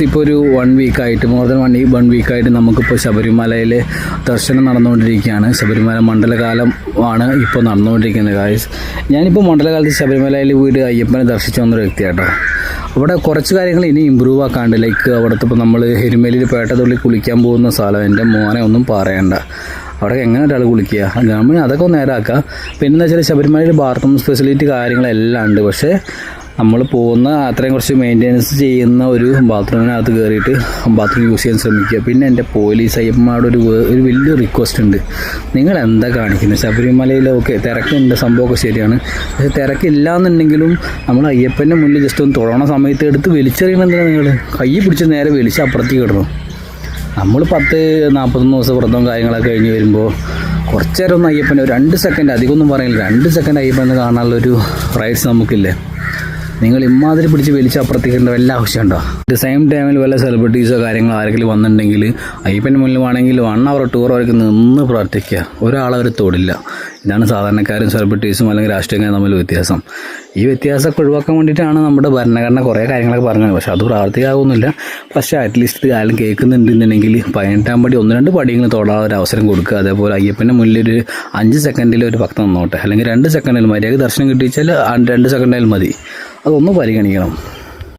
ഇപ്പോൾ ഒരു 1 വീക്കായിട്ട് more than 1 വീക്കായിട്ട് നമുക്കിപ്പോൾ ശബരിമലയിൽ ദർശനം നടന്നുകൊണ്ടിരിക്കുകയാണ്. ശബരിമല മണ്ഡലകാലം ആണ് ഇപ്പോൾ നടന്നുകൊണ്ടിരിക്കുന്നത് ഗായ്സ്. ഞാനിപ്പോൾ മണ്ഡലകാലത്ത് ശബരിമലയിൽ വീട് അയ്യപ്പനെ ദർശിച്ചു വന്നൊരു വ്യക്തിയാട്ടോ. അവിടെ കുറച്ച് കാര്യങ്ങൾ ഇനി ഇമ്പ്രൂവ് ആക്കാണ്ട്. ലൈക്ക് അവിടുത്തെ ഇപ്പോൾ നമ്മൾ എരുമേലിയിൽ പേട്ടതുള്ളി കുളിക്കാൻ പോകുന്ന സ്ഥലം എൻ്റെ മോനെ ഒന്നും പറയണ്ട. അവിടെ എങ്ങനെ ഒരാൾ കുളിക്കുക, ഗവൺമെൻറ് അതൊക്കെ ഒന്ന് നേരാക്കുക. പിന്നെ എന്താ വെച്ചാൽ ശബരിമലയിൽ ബാത്റൂം ഫെസിലിറ്റി കാര്യങ്ങളെല്ലാം ഉണ്ട്. പക്ഷേ നമ്മൾ പോകുന്ന അത്രയും കുറച്ച് മെയിൻ്റെനൻസ് ചെയ്യുന്ന ഒരു ബാത്റൂമിനകത്ത് കയറിയിട്ട് ബാത്റൂം യൂസ് ചെയ്യാൻ ശ്രമിക്കുക. പിന്നെ എൻ്റെ പോലീസ് അയ്യപ്പന്മാരുടെ ഒരു വലിയ റിക്വസ്റ്റ് ഉണ്ട്. നിങ്ങൾ എന്താ കാണിക്കുന്നത്? ശബരിമലയിലൊക്കെ തിരക്കുണ്ട്, സംഭവമൊക്കെ ശരിയാണ്. പക്ഷേ തിരക്കില്ല എന്നുണ്ടെങ്കിലും നമ്മൾ അയ്യപ്പൻ്റെ മുന്നിൽ ജസ്റ്റ് ഒന്ന് തൊഴണ സമയത്ത് എടുത്ത് വലിച്ചെറിയണമെന്തിനാ? നിങ്ങൾ കൈ പിടിച്ച് നേരെ വലിച്ച് അപ്പുറത്തേക്ക് ഇടണം. നമ്മൾ 10-41 ദിവസം വ്രതവും കാര്യങ്ങളൊക്കെ കഴിഞ്ഞ് വരുമ്പോൾ കുറച്ച് നേരം ഒന്ന് അയ്യപ്പനെ 2 സെക്കൻഡ്, അധികമൊന്നും പറയില്ല, 2 സെക്കൻഡ് അയ്യപ്പനെ കാണാനുള്ളൊരു റൈറ്റ്സ് നമുക്കില്ലേ? നിങ്ങൾ ഇമാതിരി പിടിച്ച് വലിച്ച് അപ്പുറത്തേക്കേണ്ട വല്ല ആവശ്യമുണ്ടോ? അറ്റ് സെയിം ടൈമിൽ വല്ല സെലിബ്രിറ്റീസോ കാര്യങ്ങളോ ആരെങ്കിലും വന്നിട്ടുണ്ടെങ്കിൽ അയ്യപ്പൻ്റെ മുന്നിൽ വേണമെങ്കിൽ 1 hour 2 hour വരെയൊക്കെ നിന്ന് പ്രാർത്ഥിക്കുക. ഒരാളവർ തൊടില്ല. ഇതാണ് സാധാരണക്കാരും സെലിബ്രിറ്റീസും അല്ലെങ്കിൽ രാഷ്ട്രീയക്കാരും തമ്മിൽ വ്യത്യാസം. ഈ വ്യത്യാസമൊക്കെ ഒഴിവാക്കാൻ വേണ്ടിയിട്ടാണ് നമ്മുടെ ഭരണഘടന കുറേ കാര്യങ്ങളൊക്കെ പറഞ്ഞത്. പക്ഷേ അത് പ്രാർത്ഥിക്കാവുന്നില്ല. പക്ഷേ അറ്റ്ലീസ്റ്റ് ഇത് ആരും കേൾക്കുന്നുണ്ടെന്നുണ്ടെങ്കിൽ 18-ാം പടി 1-2 പടിയെങ്കിലും തൊടാൻ ഒരു അവസരം കൊടുക്കുക. അതേപോലെ അയ്യപ്പൻ്റെ മുന്നിൽ ഒരു 5 സെക്കൻഡിൽ ഒരു ഭക്തൻ നിന്നോട്ടെ, അല്ലെങ്കിൽ 2 സെക്കൻഡിൽ മര്യാദ ദർശനം കിട്ടിച്ചാൽ 2 സെക്കൻഡിൽ മതി. അതൊന്ന് പരിഗണിക്കണം.